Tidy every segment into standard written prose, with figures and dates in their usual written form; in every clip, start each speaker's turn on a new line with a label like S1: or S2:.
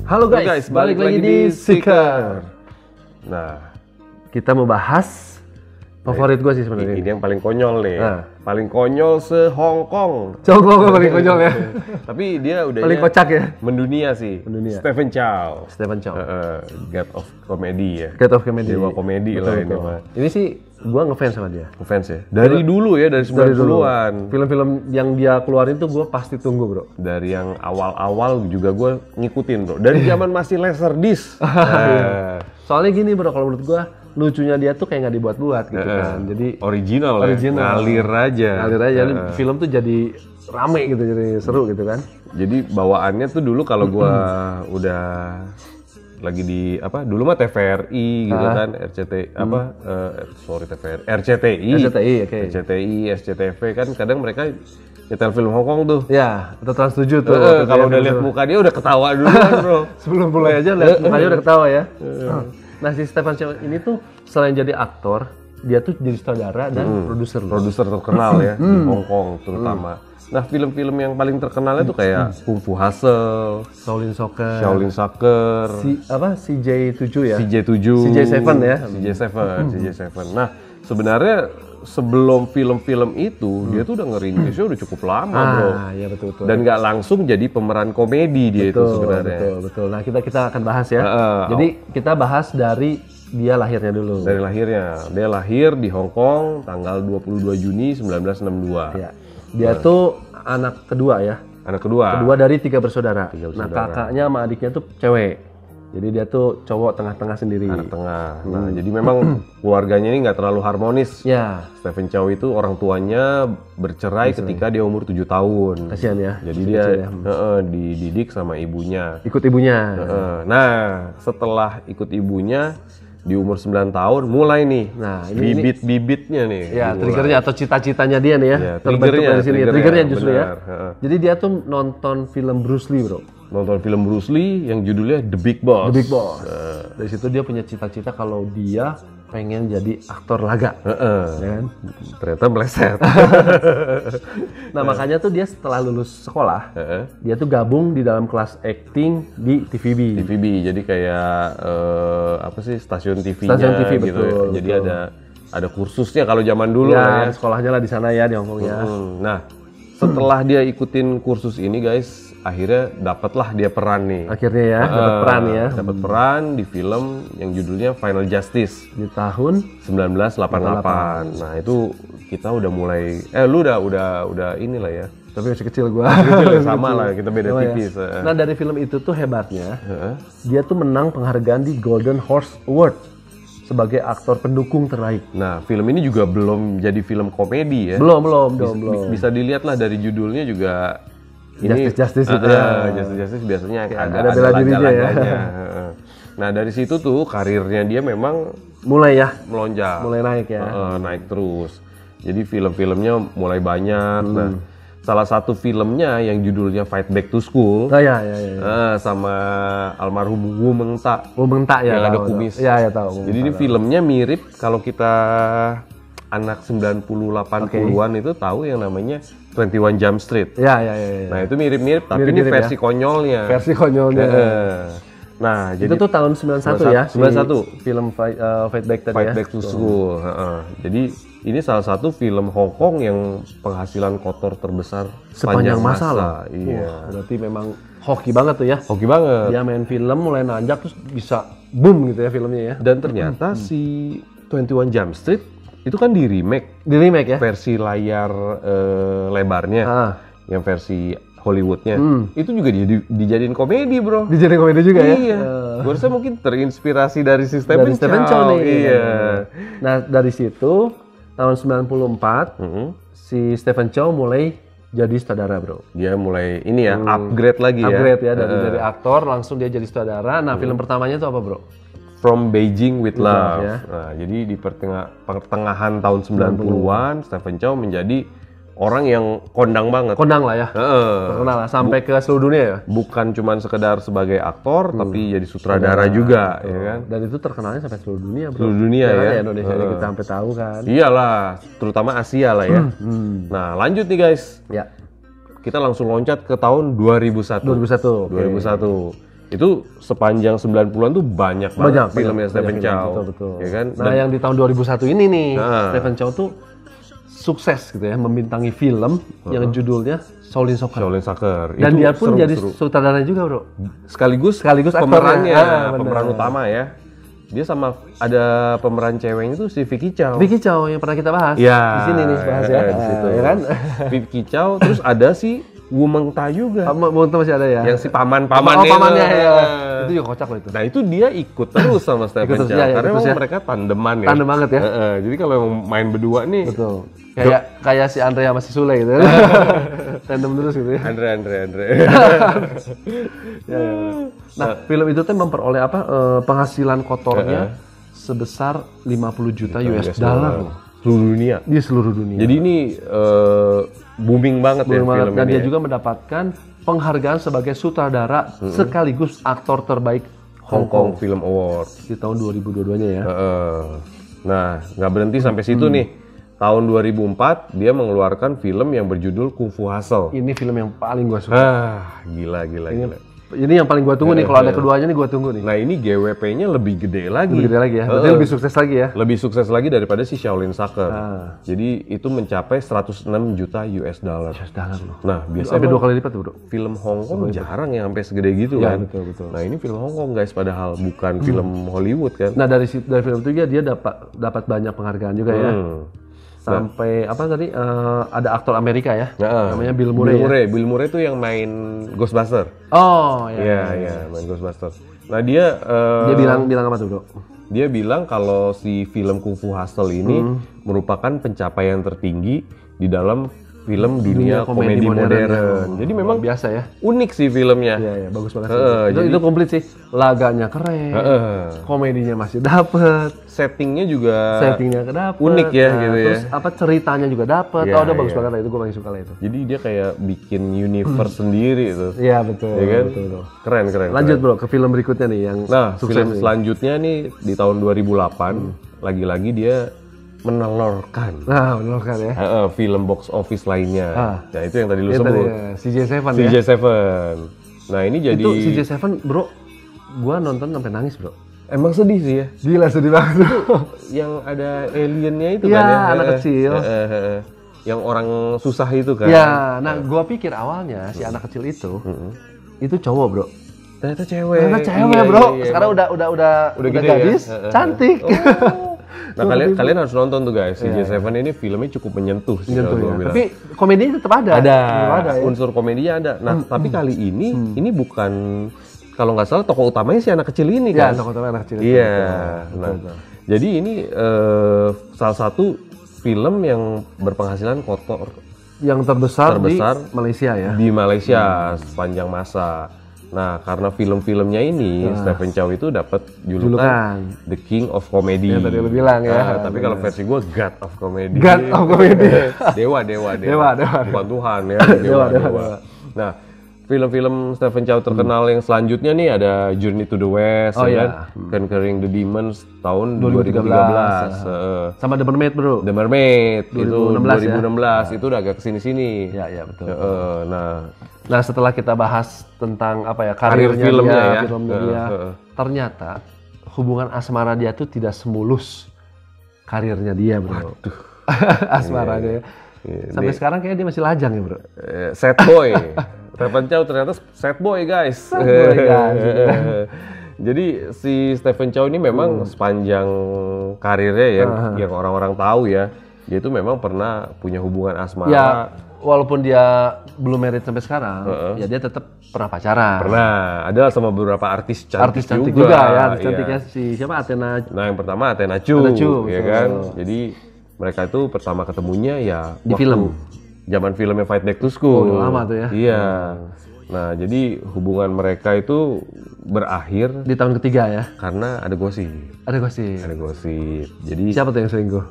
S1: Halo guys, balik lagi di Seeker.
S2: Nah,
S1: kita mau bahas favorit gue sih sebenarnya.
S2: Ini yang paling konyol nih. Paling konyol se-Hong Kong.
S1: Coba paling konyol ya.
S2: Tapi dia udah
S1: paling kocak ya.
S2: Mendunia sih.
S1: Mendunia.
S2: Stephen Chow. God of Comedy ya.
S1: God of Comedy.
S2: Dewa komedi lah ini mah.
S1: Ini sih gue ngefans sama dia.
S2: Ngefans ya? Dari dulu ya, dari 90-an.
S1: Film-film yang dia keluarin tuh gue pasti tunggu bro.
S2: Dari yang awal-awal juga gue ngikutin bro. Dari zaman masih Laserdisc.
S1: Soalnya gini bro, kalau menurut gue lucunya dia tuh kayak nggak dibuat-buat gitu kan. Jadi
S2: original. Ngalir aja.
S1: Film tuh jadi rame gitu, jadi seru gitu kan.
S2: Jadi bawaannya tuh dulu kalau gue udah lagi di dulu mah TVRI gitu kan, RCTI, SCTV kan kadang mereka nyetel film Hongkong tuh.
S1: Ya, atau Trans 7 tuh.
S2: Kalau udah lihat muka dia udah ketawa duluan bro.
S1: Sebelum mulai aja lihat mukanya udah ketawa ya. Nah si Stephen Chow ini tuh selain jadi aktor, dia tuh jadi sutradara dan produser
S2: terkenal ya di Hongkong terutama. Nah film-film yang paling terkenalnya tuh kayak Kung Fu Hustle,
S1: Shaolin Soccer, CJ7 ya? CJ7 ya?
S2: CJ7. Nah sebenarnya sebelum film-film itu dia tuh udah ngerintisnya udah cukup lama bro.
S1: Iya betul.
S2: Dan nggak langsung jadi pemeran komedi dia itu sebenarnya.
S1: Betul. Nah kita akan bahas ya. Jadi kita bahas dari dia lahirnya dulu.
S2: Dari lahirnya, dia lahir di Hong Kong tanggal 22 Juni 1962.
S1: Ya. Dia tuh anak kedua ya. Kedua dari 3 bersaudara. Nah kakaknya sama adiknya tuh cewek. Jadi dia tuh cowok tengah-tengah sendiri.
S2: Anak tengah. Nah jadi memang keluarganya ini nggak terlalu harmonis.
S1: Ya.
S2: Stephen Chow itu orang tuanya bercerai ketika dia umur 7 tahun.
S1: Kasihan ya.
S2: Jadi dia dididik sama ibunya.
S1: Ikut ibunya.
S2: Nah setelah ikut ibunya di umur 9 tahun mulai nih. Nah, ini bibit-bibitnya nih.
S1: Ya, triggernya atau cita-citanya dia nih ya.
S2: Ya
S1: triggernya justru ya. Jadi dia tuh nonton film Bruce Lee, bro.
S2: Nonton film Bruce Lee yang judulnya The Big Boss.
S1: The Big Boss. Dari situ dia punya cita-cita kalau dia pengen jadi aktor laga. Ya kan?
S2: Ternyata meleset.
S1: Nah, makanya tuh dia setelah lulus sekolah, dia tuh gabung di dalam kelas acting di TVB.
S2: Jadi kayak stasiun TV-nya.
S1: Stasiun TV
S2: gitu.
S1: betul.
S2: Jadi ada kursusnya kalau zaman dulu
S1: ya. Sekolahnya lah di sana ya di Hongkong ya.
S2: Nah, setelah dia ikutin kursus ini guys, akhirnya dapatlah dia peran nih.
S1: Akhirnya ya,
S2: dapat peran di film yang judulnya Final Justice
S1: di tahun
S2: 1988. Nah, itu kita udah mulai lu udah inilah ya.
S1: Tapi masih kecil gua.
S2: Sama lah, kita beda tipis.
S1: Ya. Nah, dari film itu tuh hebatnya, dia tuh menang penghargaan di Golden Horse Award sebagai aktor pendukung terbaik.
S2: Nah, film ini juga belum jadi film komedi ya.
S1: Belum.
S2: Bisa dilihat lah dari judulnya juga.
S1: Justice itu ya.
S2: Justice biasanya
S1: ada bela dirinya ya.
S2: Nah dari situ tuh karirnya dia memang
S1: mulai ya
S2: melonjak,
S1: mulai naik ya,
S2: naik terus. Jadi film-filmnya mulai banyak. Nah salah satu filmnya yang judulnya Fight Back to School, sama almarhum Wu Mengta.
S1: Ya,
S2: yang ada kumis.
S1: Ya tahu.
S2: Jadi ini filmnya mirip kalau kita anak 90-80-an itu tahu yang namanya 21 Jump Street.
S1: Ya.
S2: Nah itu mirip-mirip, tapi ini versi konyolnya. Nah
S1: itu tuh tahun 91 ya.
S2: 91
S1: film Fight Back tadi
S2: Fight Back to School. Jadi ini salah satu film Hong Kong yang penghasilan kotor terbesar
S1: sepanjang masa loh.
S2: Iya.
S1: Berarti memang hoki banget tuh ya.
S2: Hoki banget.
S1: Dia main film mulai nanjak terus bisa boom gitu ya filmnya ya.
S2: Dan ternyata si 21 Jump Street itu kan di remake
S1: ya.
S2: Versi layar lebarnya, yang versi Hollywoodnya, itu juga dijadiin komedi bro.
S1: Dijadiin komedi juga ya?
S2: Iya. Gue rasa mungkin terinspirasi dari Stephen
S1: Chow
S2: nih. Iya.
S1: Nah dari situ tahun 94 si Stephen Chow mulai jadi sutradara bro.
S2: Dia mulai ini ya upgrade lagi ya.
S1: Upgrade ya dari aktor langsung dia jadi sutradara. Nah film pertamanya itu apa bro?
S2: From Beijing with Love.
S1: Ya.
S2: Nah, jadi di pertengahan tahun 90-an, Stephen Chow menjadi orang yang kondang banget.
S1: Kondang lah ya. Terkenal lah sampai ke seluruh dunia ya.
S2: Bukan cuma sekedar sebagai aktor, tapi jadi sutradara juga, ya kan.
S1: Dan itu terkenalnya sampai seluruh dunia, bro.
S2: Seluruh dunia ya.
S1: Indonesia ini kita sampai tahu kan.
S2: Iyalah, terutama Asia lah ya. Nah, lanjut nih guys.
S1: Ya.
S2: Kita langsung loncat ke tahun 2001.
S1: 2001.
S2: 2001. Itu sepanjang 90-an tuh banyak banget filmnya Stephen Chow.
S1: Betul.
S2: Ya kan?
S1: Nah, yang di tahun 2001 ini nih, Stephen Chow tuh sukses gitu ya, membintangi film yang judulnya Shaolin Soccer. Dan dia pun jadi sutradaranya juga, Bro.
S2: Sekaligus pemerannya, pemeran utama ya. Dia sama ada pemeran ceweknya itu si Vicky Chow.
S1: Vicky Chow yang pernah kita bahas.
S2: Ya,
S1: di sini nih bahas ya.
S2: Di situ.
S1: Ya kan?
S2: Vicky Chow, terus ada si Wu Mengta juga.
S1: Wu Mengta masih ada ya.
S2: Yang si pamannya.
S1: Pamannya ya. Itu juga kocak loh itu.
S2: Nah, itu dia ikut terus sama Stephen Chow karena memang mereka tandeman ya.
S1: Tandem banget ya.
S2: Jadi kalau main berdua nih.
S1: Betul. Kayak si Andre sama si Sule gitu. Tandem terus gitu ya.
S2: Andre.
S1: Ya. Nah, film itu tuh memperoleh penghasilan kotornya sebesar 50 juta US dollar
S2: seluruh dunia.
S1: Di seluruh dunia.
S2: Jadi ini booming banget ya film ini.
S1: Dan dia juga mendapatkan penghargaan sebagai sutradara sekaligus aktor terbaik Hong Kong
S2: Film Award
S1: di tahun 2022-nya ya.
S2: Nah, nggak berhenti sampai situ nih. Tahun 2004 dia mengeluarkan film yang berjudul Kung Fu Hustle.
S1: Ini film yang paling gue suka.
S2: Gila.
S1: Ini yang paling gue tunggu nih, kalau ada keduanya nih gue tunggu nih.
S2: Nah, ini GWP-nya lebih gede lagi.
S1: Ya. Berarti lebih sukses lagi ya.
S2: Lebih sukses lagi daripada si Shaolin Soccer. Jadi itu mencapai 106 juta US dollar.
S1: Loh.
S2: Nah, biasanya
S1: sampai 2 kali lipat tuh, Bro.
S2: Film Hong Kong jarang yang sampai segede gitu
S1: ya,
S2: kan.
S1: Betul.
S2: Nah, ini film Hong Kong guys, padahal bukan film Hollywood kan.
S1: Nah, dari film itu dia dapat banyak penghargaan juga ya. Sampai ada aktor Amerika ya, namanya Bill Murray.
S2: Bill Murray tuh yang main Ghostbuster.
S1: Oh
S2: iya, main Ghostbuster. Nah dia
S1: bilang apa tuh, Bro?
S2: Dia bilang kalau si film Kung Fu Hustle ini merupakan pencapaian tertinggi di dalam film dunia komedi modern. Jadi memang
S1: biasa ya.
S2: Unik sih filmnya.
S1: Iya, bagus banget. Itu komplit sih. Laganya keren. Komedinya masih dapet.
S2: Settingnya juga
S1: kedapet.
S2: Unik ya gitu ya.
S1: Terus ceritanya juga dapet. Udah bagus banget lah itu, gue paling suka lah itu.
S2: Jadi dia kayak bikin universe sendiri itu.
S1: Iya, betul.
S2: Ya kan?
S1: Betul.
S2: Keren.
S1: Lanjut, Bro, ke film berikutnya nih yang
S2: film selanjutnya nih di tahun 2008 lagi-lagi dia menelurkan
S1: ya.
S2: Film box office lainnya. Nah, itu yang tadi lu sebut.
S1: CJ7 ya.
S2: CJ7. Nah, ini jadi
S1: itu CJ7, Bro. Gua nonton sampai nangis, Bro.
S2: Emang sedih sih ya.
S1: Gila, sedih banget.
S2: Yang ada aliennya itu
S1: kan ya.
S2: Iya,
S1: anak kecil.
S2: Yang orang susah itu kan.
S1: Ya, nah gua pikir awalnya si anak kecil itu cowok, Bro.
S2: Ternyata cewek.
S1: Bro. Sekarang udah gadis,
S2: ya.
S1: cantik.
S2: Nah, kalian harus nonton tuh guys. CJ7 ini filmnya cukup menyentuh sih kalau gua bilang.
S1: Tapi komedinya tetap ada.
S2: Ada ya? Unsur komedinya ada. Nah, tapi kali ini bukan, kalau nggak salah tokoh utamanya si anak kecil ini kan.
S1: Iya, tokoh utamanya anak kecil.
S2: Iya. Betul. Jadi ini salah satu film yang berpenghasilan kotor
S1: yang terbesar di Malaysia ya.
S2: Di Malaysia sepanjang masa. Nah, karena film-filmnya ini, Stephen Chow itu dapat julukan The King of Comedy.
S1: Ya, tadi lu bilang ya.
S2: Tapi kalau versi gue God of Comedy.
S1: God of Comedy.
S2: Dewa. Bukan Tuhan ya. Dewa. Nah, film-film Stephen Chow terkenal yang selanjutnya nih ada Journey to the West, kan? Conquering the Demons tahun 2013.
S1: Sama The Mermaid, Bro.
S2: The Mermaid
S1: 2016
S2: ya? Itu udah agak kesini-sini.
S1: Ya, betul.
S2: Nah,
S1: setelah kita bahas tentang karir filmnya dia, ternyata hubungan asmara dia tuh tidak semulus karirnya dia, Bro. Asmara dia. Sampai sekarang kayaknya dia masih lajang ya, Bro.
S2: Sad boy. Stephen Chow ternyata sad boy, guys. Jadi si Stephen Chow ini memang sepanjang karirnya yang orang-orang tahu ya, dia itu memang pernah punya hubungan asmara.
S1: Ya, walaupun dia belum married sampai sekarang, ya dia tetap pernah pacaran.
S2: Pernah, ada sama beberapa artis cantik
S1: juga ya. Artis cantiknya si siapa? Athena.
S2: Nah, yang pertama Athena Chu, ya kan. Jadi mereka itu pertama ketemunya ya
S1: di film.
S2: Zaman filmnya Fight Back to School.
S1: Udah lama tuh ya.
S2: Iya. Nah, jadi hubungan mereka itu berakhir
S1: di tahun ketiga ya.
S2: Karena ada gosip. Jadi
S1: siapa tuh yang selingkuh?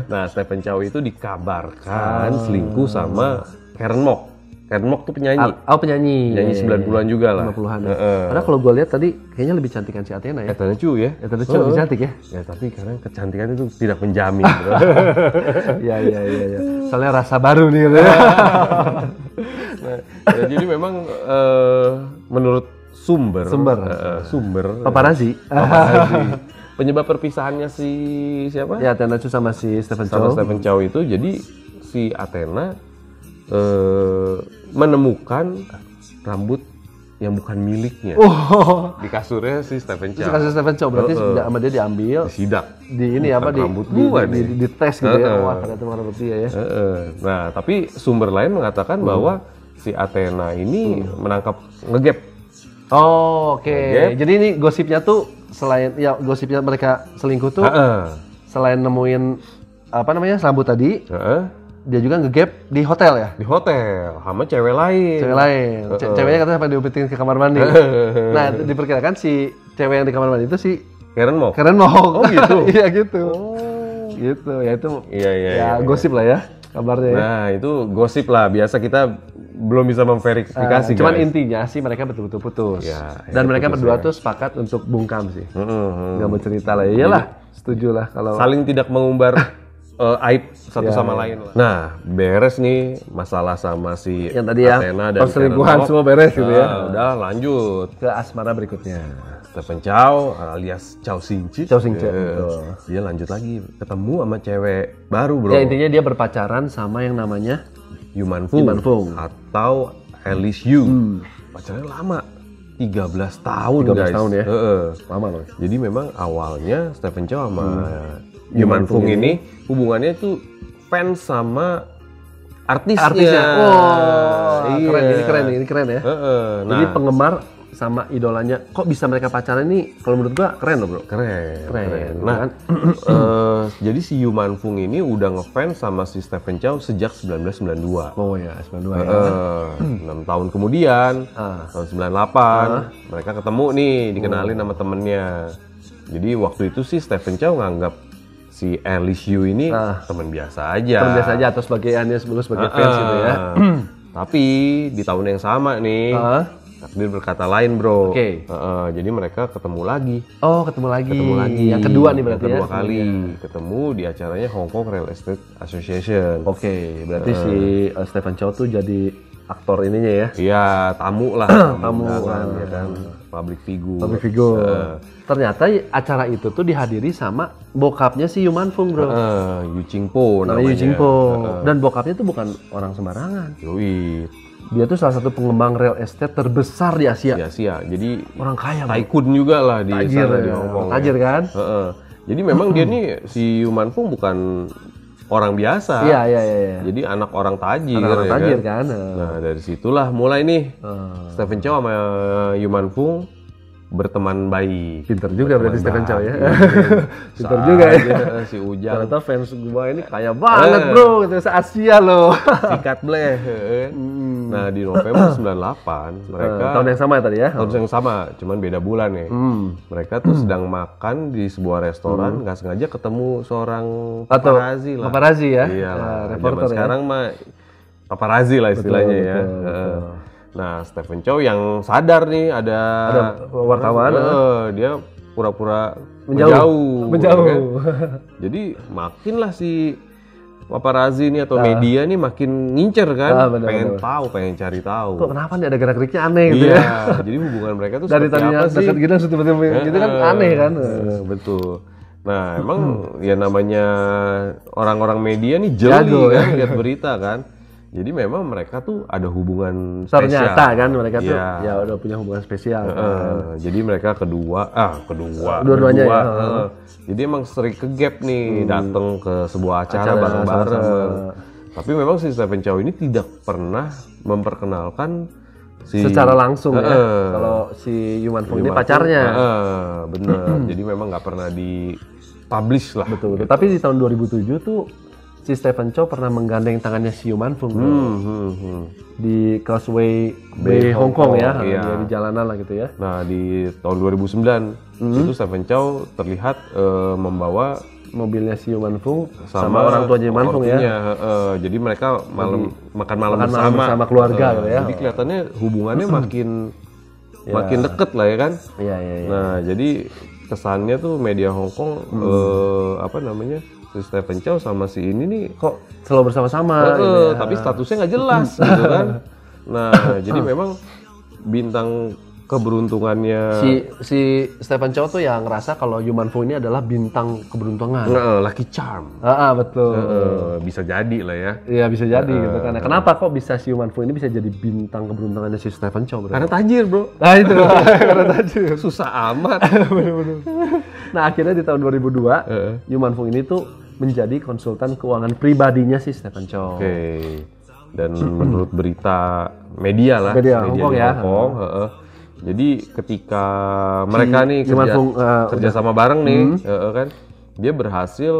S2: Nah, Stephen Chow itu dikabarkan selingkuh sama Karen Mok. Karen Mok tuh penyanyi.
S1: Penyanyi.
S2: Penyanyi 90-an juga lah.
S1: 90-an. Padahal kalau gue lihat tadi kayaknya lebih cantikan si Athena ya.
S2: Athena Chu ya.
S1: Athena Chu lebih cantik ya.
S2: Ya, tapi karena kecantikan itu tidak menjamin, Bro.
S1: Iya. Soalnya rasa baru nih gitu ya.
S2: Nah, jadi memang menurut sumber
S1: paparazzi.
S2: Penyebab perpisahannya si siapa?
S1: Ya, Athena Chow sama si Stephen
S2: Chow itu, jadi si Athena menemukan rambut yang bukan miliknya di kasurnya si Stephen Chow.
S1: Kasur Stephen Chow berarti sama dia diambil,
S2: disidak.
S1: Di ini apa di tes gitu ya. Wah, ternyata rambut dia ya.
S2: Nah, tapi sumber lain mengatakan bahwa si Athena ini menangkap ngegap.
S1: Oh, oke. Jadi ini gosipnya tuh selain gosipnya mereka selingkuh tuh selain nemuin apa namanya rambut tadi, dia juga ngegap di hotel ya?
S2: Di hotel sama cewek lain.
S1: Ceweknya katanya sampai diumpetin ke kamar mandi. Nah, diperkirakan si cewek yang di kamar mandi itu si Karen Mok. Oh gitu. Iya gitu. Gitu. Ya itu gosip lah ya kabarnya ya.
S2: Nah, itu gosip lah. Biasa kita belum bisa memverifikasi.
S1: Cuman intinya sih mereka betul-betul putus. Dan mereka berdua tuh sepakat untuk bungkam sih. Nggak mau cerita lah. Iyalah, setuju lah kalau
S2: saling tidak mengumbar aib satu sama lain lah. Nah, beres nih masalah sama si
S1: yang tadi ya,
S2: Athena dan
S1: perselingkuhan semua beres gitu ya.
S2: Udah lanjut
S1: ke asmara berikutnya.
S2: Stephen Chow alias Chow Sing-chi. Dia lanjut lagi ketemu sama cewek baru, bro.
S1: Ya intinya dia berpacaran sama yang namanya
S2: Yuman Fung atau Alice Yu. Pacarnya lama. 13 tahun
S1: 13
S2: guys.
S1: Tahun ya. Lama loh.
S2: Jadi memang awalnya Stephen Chow sama Yuman Fung ini hubungannya tuh fans sama artisnya.
S1: Ini keren ya. Jadi penggemar sama idolanya, kok bisa mereka pacaran ini? Kalau menurut gua keren loh bro.
S2: Keren. Nah, jadi si Yuman Fung ini udah ngefans sama si Stephen Chow sejak 1992.
S1: Oh ya, 92 ya.
S2: 6 tahun kemudian, tahun 98, mereka ketemu nih, dikenalin sama temennya. Jadi waktu itu sih Stephen Chow nganggap si Alice Yu ini teman biasa aja.
S1: Teman biasa aja atau sebagai fans gitu ya.
S2: Tapi di tahun yang sama nih, takdir berkata lain bro. Jadi mereka ketemu lagi.
S1: Ketemu lagi. Yang kedua nih berarti
S2: kedua kali ketemu di acaranya Hong Kong Real Estate Association.
S1: Berarti si Stephen Chow tuh jadi aktor ininya ya?
S2: Iya, tamu lah. tamu kan, ya kan, public figure.
S1: Ternyata acara itu tuh dihadiri sama bokapnya si Yuman Fung bro.
S2: Yu Ching-po namanya.
S1: Yu Ching-po. Dan bokapnya tuh bukan orang sembarangan.
S2: Yoi.
S1: Dia tuh salah satu pengembang real estate terbesar di Asia.
S2: Jadi
S1: orang kaya,
S2: tycoon juga lah di sana di Hong Kong.
S1: Tajir kan?
S2: Jadi memang dia nih si Yuman Fung bukan orang biasa.
S1: Iya.
S2: Jadi anak orang tajir.
S1: Anak tajir kan?
S2: Nah, dari situlah mulai nih Stephen Chow sama Yuman Fung berteman baik.
S1: Pinter juga berarti Stephen Chow ya. Pinter juga ya.
S2: Si Ujang.
S1: Ternyata fans gua ini kaya banget bro, gitu se-Asia loh.
S2: Sikat bleh. Nah, di November 98 mereka
S1: tahun yang sama ya tadi ya?
S2: Tahun yang sama, cuman beda bulan ya. Mereka tuh sedang makan di sebuah restoran, nggak sengaja ketemu seorang paparazzi lah.
S1: Paparazzi ya?
S2: Iya lah. Zaman sekarang mah paparazzi lah istilahnya ya. Nah, Stephen Chow yang sadar nih ada
S1: wartawan,
S2: dia pura-pura menjauh. Kan? Jadi makinlah si paparazzi ini atau media nih makin ngincer kan, pengen cari tahu.
S1: Kok kenapa nih ada gerak-geriknya aneh gitu ya?
S2: Jadi hubungan mereka tuh
S1: dari tadinya dekat gitu, tiba-tiba gitu kan aneh kan?
S2: Betul. Nah, emang ya namanya orang-orang media nih jeli kan lihat berita kan. Jadi memang mereka tuh ada hubungan spesial.
S1: Ternyata kan mereka tuh ya udah punya hubungan spesial.
S2: Jadi mereka
S1: dua-duanya ya.
S2: Jadi emang sering ke gap nih, datang ke sebuah acara bareng-bareng. Tapi memang si Stephen Chow ini tidak pernah memperkenalkan
S1: secara langsung ya. Kalau si Yuman Fung ini pacarnya.
S2: Bener. Jadi memang nggak pernah di-publish lah.
S1: Betul. Gitu. Tapi di tahun 2007 tuh si Stephen Chow pernah menggandeng tangannya si Yuman Fung di Causeway Bay Hong Kong ya, di jalanan lah gitu ya.
S2: Nah di tahun 2009 itu Stephen Chow terlihat membawa
S1: mobilnya si Yuman Fung sama orang tua Yuman Fung ya.
S2: Jadi mereka makan malam
S1: bersama keluarga gitu ya.
S2: Jadi kelihatannya hubungannya makin deket lah ya kan.
S1: Iya.
S2: Nah jadi kesannya tuh media Hong Kong si Stephen Chow sama si ini nih
S1: kok selalu bersama-sama
S2: gitu ya. Tapi statusnya nggak jelas gitu kan. Nah jadi memang bintang keberuntungannya
S1: si Stephen Chow tuh yang ngerasa kalau Yu Man Fu ini adalah bintang keberuntungan.
S2: Lucky charm.
S1: Betul.
S2: Bisa jadi lah ya.
S1: Iya bisa jadi gitu kan. Kenapa kok bisa si Yu Man Fu ini bisa jadi bintang keberuntungannya si Stephen Chow?
S2: Karena tajir, bro.
S1: Nah itu karena tajir.
S2: Susah amat.
S1: Bener-bener. Nah akhirnya di tahun 2002 Yu Man Fu ini tuh menjadi konsultan keuangan pribadinya si Stephen Chow.
S2: Oke. Dan menurut berita media
S1: Hong Kong ya.
S2: Jadi ketika mereka nih kerja sama bareng nih, kan dia berhasil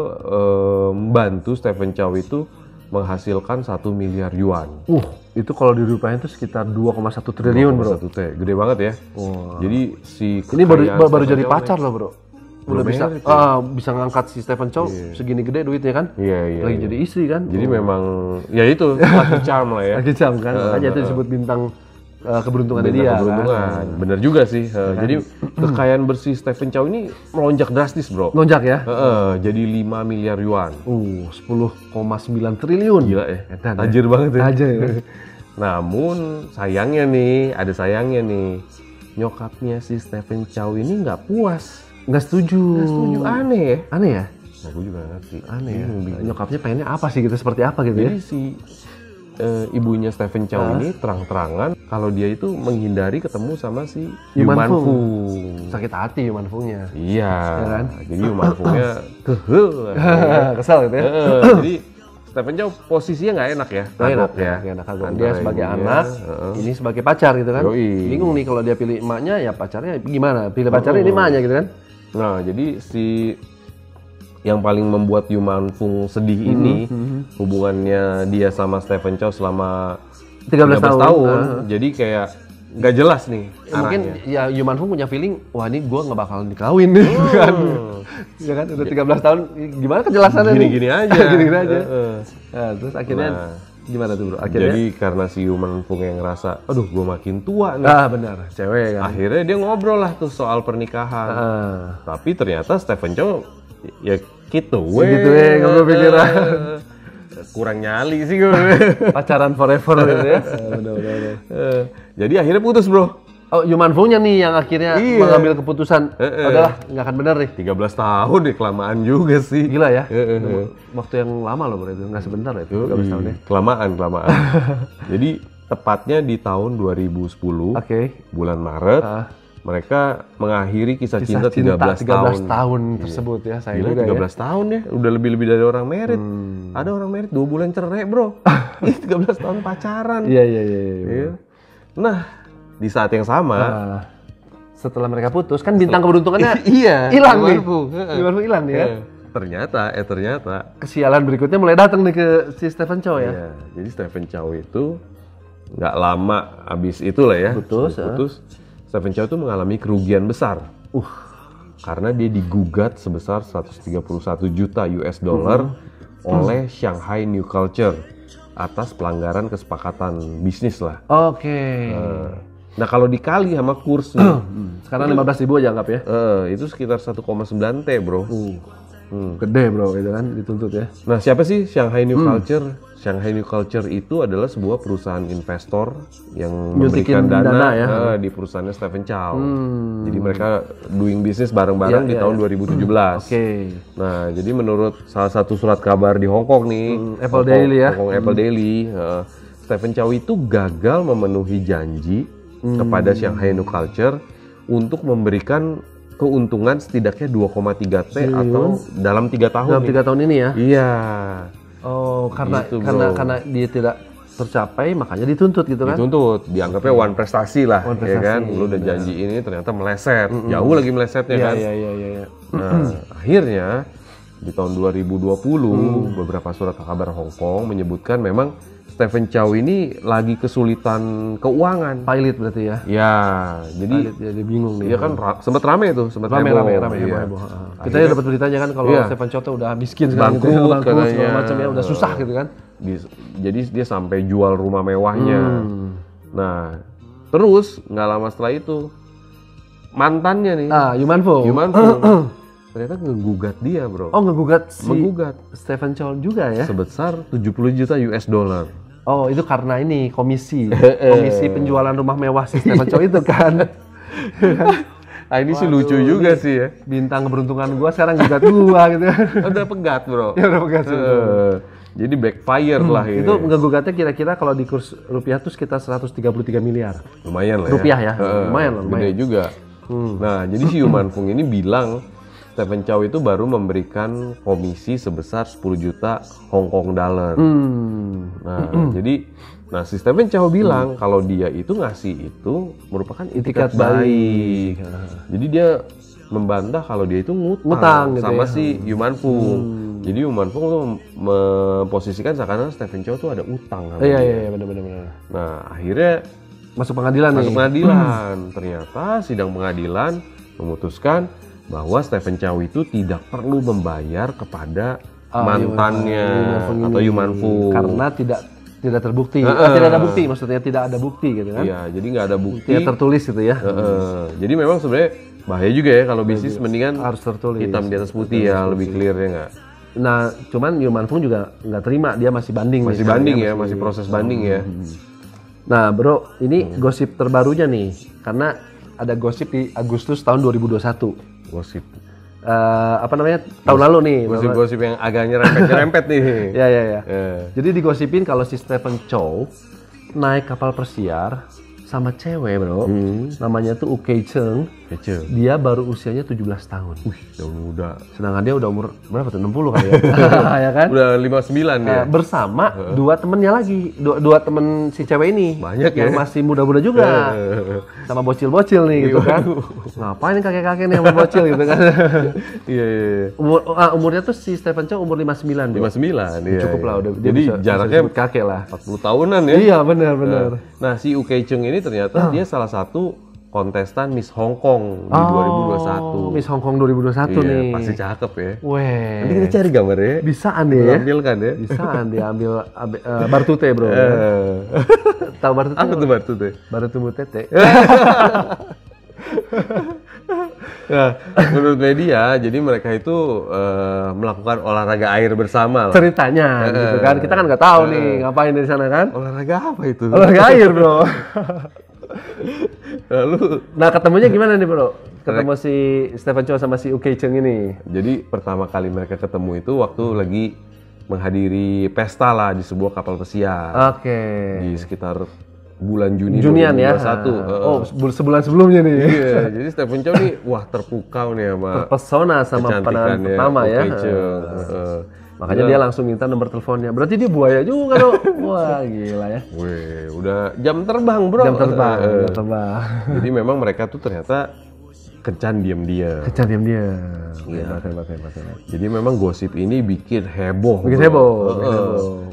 S2: membantu Stephen Chow itu menghasilkan 1 miliar yuan.
S1: Itu kalau dirupiahin itu sekitar 2,1 triliun bro.
S2: Gede banget ya. Jadi
S1: ini baru jadi pacar loh bro. Udah bisa ngangkat si Stephen Chow segini gede duitnya kan?
S2: Iya.
S1: Lagi jadi istri kan?
S2: Jadi memang ya itu lucky charm lah ya.
S1: Lucky charm kan? Makanya itu disebut bintang keberuntungan dia.
S2: Kan? Bener juga sih. Jadi kekayaan bersih Stephen Chow ini melonjak drastis bro.
S1: Melonjak ya?
S2: Jadi 5 miliar yuan.
S1: 10,9 triliun.
S2: Gila ya. Tajir banget ya.
S1: Tajir.
S2: Namun sayangnya nih, nyokapnya si Stephen Chow ini nggak puas.
S1: Nggak setuju.
S2: Aneh ya?
S1: Aneh ya?
S2: Nah, gue juga ngerti.
S1: Aneh ya? Nyokapnya pengennya apa sih gitu? Seperti apa gitu ya?
S2: Jadi si ibunya Stephen Chow ini terang-terangan kalau dia itu menghindari ketemu sama si Yu Man Fu.
S1: Sakit hati Yu Man Fu-nya.
S2: Iya
S1: kan?
S2: Jadi Yu Man Fu-nya
S1: kesel gitu ya?
S2: Jadi Stephen Chow posisinya nggak enak ya?
S1: Nggak enak. Dia sebagai anak, ini sebagai pacar gitu kan? Bingung nih kalau dia pilih emaknya, ya pacarnya gimana? Pilih pacarnya ini emaknya gitu kan?
S2: Nah, jadi yang paling membuat Yu Man Fu sedih ini hubungannya dia sama Stephen Chow selama 13 tahun. Jadi kayak nggak jelas nih
S1: mungkin ya Yu Man Fu punya feeling, wah ini gue nggak bakalan dikawin nih kan. Ya kan udah 13 tahun, gimana kejelasannya
S2: gini-gini aja.
S1: Nah, terus akhirnya gimana tuh bro?
S2: Jadi karena si Yu Man Fu yang ngerasa, aduh gue makin tua nih.
S1: Benar, cewek kan.
S2: Akhirnya dia ngobrol lah tuh soal pernikahan. Tapi ternyata Stephen Chow ya gitu nggak berpikiran. Kurang nyali sih gue.
S1: Pacaran forever gitu ya.
S2: Jadi akhirnya putus bro.
S1: Yu Man Fu-nya nih yang akhirnya mengambil keputusan, udahlah nggak akan bener nih.
S2: 13 tahun deh, kelamaan juga sih.
S1: Gila ya. Waktu yang lama loh bro, itu nggak sebentar ya itu 13 tahun ya.
S2: Kelamaan. Jadi tepatnya di tahun 2010 bulan Maret mereka mengakhiri kisah cinta 13
S1: tahun tersebut ya. Saya
S2: juga 13 tahun ya, udah lebih dari orang married. Ada orang married 2 bulan cerai bro. 13 tahun pacaran.
S1: Iya.
S2: Nah, di saat yang sama
S1: setelah mereka putus kan bintang keberuntungannya
S2: hilang
S1: nih. Yu Man Fu hilang ya.
S2: Ternyata
S1: kesialan berikutnya mulai datang nih ke si Stephen Chow ya.
S2: Jadi Stephen Chow itu nggak lama abis itulah ya putus. Stephen Chow itu mengalami kerugian besar. Karena dia digugat sebesar 131 juta US dollar oleh Shanghai New Culture atas pelanggaran kesepakatan bisnis lah. Nah kalau dikali sama kursnya,
S1: sekarang 15.000 aja anggap ya.
S2: Itu sekitar 1,9 T bro.
S1: Gede bro itu kan dituntut ya.
S2: Nah siapa sih Shanghai New Culture? Shanghai New Culture itu adalah sebuah perusahaan investor yang memberikan dana di perusahaannya Stephen Chow. Jadi mereka doing business bareng-bareng di tahun 2017. Nah, jadi menurut salah satu surat kabar di Hong Kong nih,
S1: Apple Daily ya.
S2: Hong Kong Apple Daily, Stephen Chow itu gagal memenuhi janji kepada Shanghai New Culture untuk memberikan keuntungan setidaknya 2,3 T atau dalam 3 tahun.
S1: Dalam 3 tahun ini ya?
S2: Iya.
S1: Karena dia tidak tercapai makanya dituntut gitu kan?
S2: Dituntut, dianggapnya one prestasi lah, ya kan? Lu udah janji ini ternyata meleset, jauh lagi melesetnya kan?
S1: Iya.
S2: Nah, akhirnya di tahun 2020 beberapa surat kabar Hong Kong menyebutkan memang Stephen Chow ini lagi kesulitan keuangan.
S1: Pilot berarti ya?
S2: Ya, jadi
S1: dia bingung nih.
S2: Iya kan sempat rame tuh,
S1: rame. Kita ya dapat beritanya kan kalau Stephen Chow tuh udah miskin sekarang gitu, bangkrut segala macam ya, udah susah gitu kan.
S2: Jadi dia sampai jual rumah mewahnya. Nah, terus nggak lama setelah itu mantannya nih.
S1: Yu Man Fu.
S2: Ternyata ngegugat dia bro.
S1: Menggugat
S2: Stephen
S1: Chow juga ya?
S2: Sebesar 70 juta US dollar.
S1: Itu karena ini komisi penjualan rumah mewah si Stephen Chow itu kan.
S2: Ah ini sih lucu juga sih ya.
S1: Bintang keberuntungan gua sekarang gugat gua gitu.
S2: Udah pegat, Bro.
S1: Ya udah pegat sih.
S2: Jadi backfire lah ini.
S1: Itu ngegugatnya kira-kira kalau di kurs rupiah tuh sekitar 133 miliar.
S2: Lumayan lah ya.
S1: Rupiah ya. Lumayan lah, lumayan.
S2: Gede juga. Nah, jadi si Yuman Fung ini bilang Stephen Chow itu baru memberikan komisi sebesar 10 juta Hong Kong dollar. Nah, jadi si Stephen Chow bilang kalau dia itu ngasih itu merupakan itikat baik. Jadi dia membantah kalau dia itu ngutang gitu sama si Yuman Fung. Jadi Yuman Fung tuh memposisikan seakan-akan Stephen Chow tuh ada utang.
S1: Iya, benar.
S2: Nah, akhirnya
S1: masuk pengadilan.
S2: Ternyata sidang pengadilan memutuskan bahwa Stephen Chow itu tidak perlu membayar kepada mantannya atau Yuman Fung
S1: karena tidak terbukti. Tidak ada bukti, maksudnya tidak ada bukti gitu kan?
S2: Iya, jadi nggak ada bukti.
S1: Tidak tertulis gitu ya.
S2: Jadi memang sebenarnya bahaya juga ya kalau bisnis mendingan
S1: harus tertulis.
S2: Hitam di atas putih ya, lebih clear ya nggak?
S1: Nah, cuman Yuman Fung juga nggak terima, dia masih banding.
S2: Masih proses banding ya.
S1: Nah, Bro, ini gosip terbarunya nih, karena ada gosip di Agustus tahun 2021.
S2: Gosip.
S1: Tahun lalu nih.
S2: Gosip yang agak nyerempet nih.
S1: Ya. Jadi digosipin kalau si Stephen Chow naik kapal pesiar sama cewek, Bro. Namanya tuh Ukei Cheng. Dia baru usianya 17 tahun.
S2: Jauh muda.
S1: Sedangkan dia udah umur berapa tuh? 60 kali ya? Ya kan?
S2: Udah 59 ya.
S1: Bersama dua temennya lagi. Dua temen si cewek ini.
S2: Banyak
S1: yang masih muda-muda juga. Sama bocil-bocil nih gitu kan. Ngapain kakek-kakek nih sama bocil gitu kan.
S2: Iya.
S1: Umurnya tuh si Stephen Chow umur 59.
S2: 59, iya.
S1: Cukup lah udah.
S2: Jadi jaraknya
S1: kakek lah.
S2: 40 tahunan ya.
S1: Iya, benar.
S2: Nah, si Ukei Cheng ini ternyata dia salah satu kontestan Miss Hong Kong di 2021.
S1: Miss Hong Kong 2021 nih.
S2: Pasti cakep ya.
S1: Weh.
S2: Nanti kita cari gambarnya.
S1: Bisaan deh ya.
S2: Ambilkan ya.
S1: Bisaan dia ambil bartute, Bro. Tahu bartute?
S2: Apa tuh bartute?
S1: Bartute tete.
S2: Nah, menurut media, jadi mereka itu melakukan olahraga air bersama lah.
S1: Ceritanya gitu kan. Kita kan nggak tahu nih ngapain di sana kan.
S2: Olahraga apa itu?
S1: Olahraga air, Bro.
S2: Lalu,
S1: ketemunya gimana nih, Bro? Ketemu si Stephen Chow sama si Ukei Cheng ini.
S2: Jadi pertama kali mereka ketemu itu waktu lagi menghadiri pesta lah di sebuah kapal pesiar.
S1: Oke.
S2: Di sekitar bulan Juni 2021.
S1: Ya. Sebulan sebelumnya nih.
S2: Iya, jadi Stephen Chow nih terpukau nih sama
S1: terpesona sama pandangan pertama ya. Makanya dia langsung minta nomor teleponnya. Berarti dia buaya juga dong. Wah, gila ya.
S2: Wih, udah jam terbang, Bro.
S1: Jam terbang.
S2: Jadi memang mereka tuh ternyata kencan diam-diam.
S1: Iya.
S2: Jadi memang gosip ini bikin heboh.
S1: Heboh.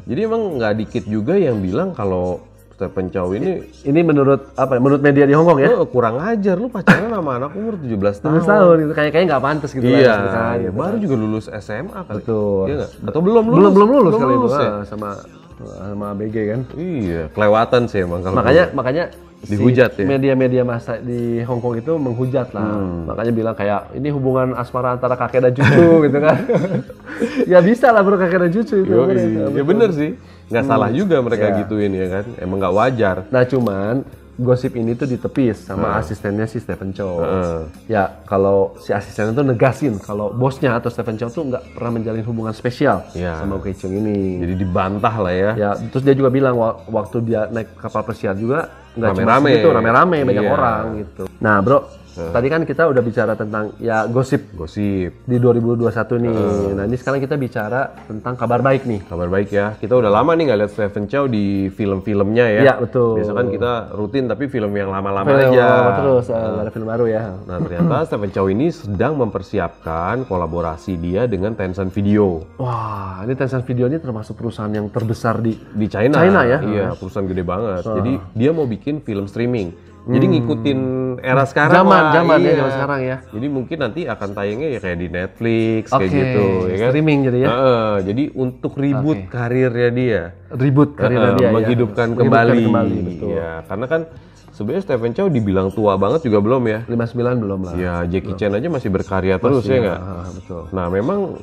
S2: Jadi emang nggak dikit juga yang bilang kalau Stephen Chow ini
S1: menurut apa? Menurut media di Hong Kong ya?
S2: Kurang ajar, lu pacaran sama anak umur 17 tahun.
S1: 17 tahun gitu. Kayaknya nggak pantas gitu.
S2: Iya. Baru juga lulus SMA kali.
S1: Betul.
S2: Iya nggak? Atau belum
S1: lulus kali itu
S2: ya?
S1: sama BG kan?
S2: Iya, kelewatan sih emang kalau.
S1: Makanya
S2: dihujat ya.
S1: Media-media masa di Hong Kong itu menghujat lah. Makanya bilang kayak ini hubungan asmara antara kakek dan cucu gitu kan. Ya bisa lah bro, kakek dan cucu itu.
S2: Ya bener sih. Nggak salah juga mereka gituin ya kan. Emang nggak wajar.
S1: Nah cuman gosip ini tuh ditepis sama asistennya si Stephen Chow. Ya kalau si asistennya tuh negasin kalau bosnya atau Stephen Chow tuh nggak pernah menjalin hubungan spesial sama Ukei Cheng ini.
S2: Jadi dibantah lah ya.
S1: Ya terus dia juga bilang waktu dia naik kapal pesiar juga nggak cuma
S2: segitu,
S1: rame-rame banyak orang gitu. Nah bro, tadi kan kita udah bicara tentang ya gosip di 2021 nih. Nah ini sekarang kita bicara tentang kabar baik nih.
S2: Kabar baik ya. Kita udah lama nih nggak lihat Stephen Chow di film-filmnya ya.
S1: Iya betul.
S2: Biasa kan kita rutin tapi film yang lama-lama aja.
S1: Terus ada film baru ya.
S2: Nah ternyata Stephen Chow ini sedang mempersiapkan kolaborasi dia dengan Tencent Video.
S1: Wah ini Tencent Video ini termasuk perusahaan yang terbesar di
S2: China ya. Iya perusahaan gede banget. Jadi dia mau bikin film streaming. Jadi ngikutin era sekarang
S1: zaman sekarang ya.
S2: Jadi mungkin nanti akan tayangnya ya kayak di Netflix kayak gitu ya kan.
S1: Streaming jadi ya.
S2: Jadi untuk reboot karirnya dia. Menghidupkan
S1: ya.
S2: kembali
S1: betul.
S2: Ya, karena kan sebenarnya Stephen Chow dibilang tua banget juga belum ya.
S1: 59 belum lah.
S2: Ya Jackie Chan aja masih berkarya terus ya nggak?
S1: Betul.
S2: Nah memang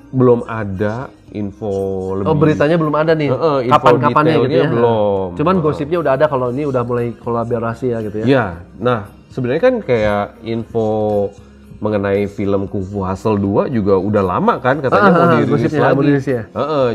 S2: belum ada info lebih.
S1: Beritanya belum ada nih. Kapan-kapannya gitu ya.
S2: Belum.
S1: Cuman gosipnya udah ada kalau ini udah mulai kolaborasi ya gitu ya.
S2: Iya. Nah, sebenarnya kan kayak info mengenai film Kung Fu Hustle 2 juga udah lama kan katanya mau dirilis lagi.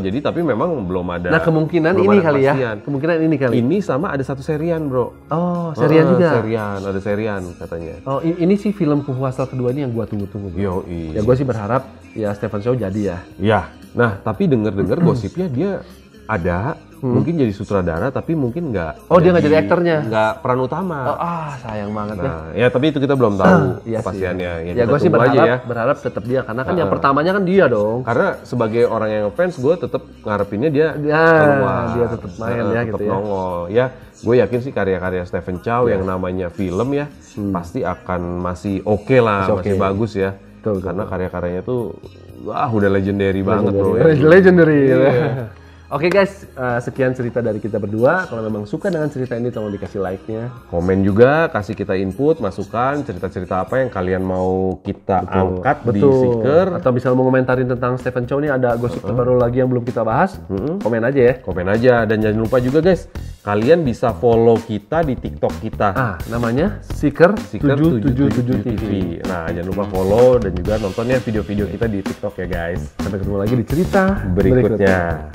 S2: Jadi tapi memang belum ada.
S1: Nah kemungkinan ini kali ya. Kemungkinan ini kali.
S2: Ini sama ada satu serian bro.
S1: Oh serian juga.
S2: Ada serian katanya.
S1: Oh ini sih film Kung Fu Hustle kedua ini yang gua tunggu-tunggu.
S2: Yoi.
S1: Ya gua sih berharap ya Stephen Chow jadi ya.
S2: Ya. Nah tapi dengar gosipnya dia ada. Mungkin jadi sutradara tapi mungkin nggak.
S1: Oh dia nggak jadi aktornya?
S2: Nggak peran utama.
S1: Sayang banget
S2: ya. Tapi itu kita belum tahu kepastiannya.
S1: Ya gue sih berharap tetap dia karena kan yang pertamanya kan dia dong.
S2: Karena sebagai orang yang fans gue tetap ngarepinnya dia
S1: keluar. Dia tetap main ya gitu ya.
S2: Nongol. Ya gue yakin sih karya-karya Stephen Chow yang namanya film ya pasti akan masih oke lah, masih bagus ya. Karena karya-karyanya tuh udah legendary banget bro ya.
S1: Legendary. Oke guys, sekian cerita dari kita berdua. Kalau memang suka dengan cerita ini, tolong dikasih like-nya.
S2: Komen juga, kasih kita input, masukan, cerita-cerita apa yang kalian mau kita angkat di Seeker.
S1: Atau misalnya mau komentarin tentang Stephen Chow nih, ada gosip terbaru lagi yang belum kita bahas. Komen aja ya.
S2: Komen aja, dan jangan lupa juga guys, kalian bisa follow kita di TikTok kita.
S1: Namanya Seeker 777 TV.
S2: Nah, jangan lupa follow dan juga nontonnya video-video kita di TikTok ya guys.
S1: Sampai ketemu lagi di cerita
S2: berikutnya.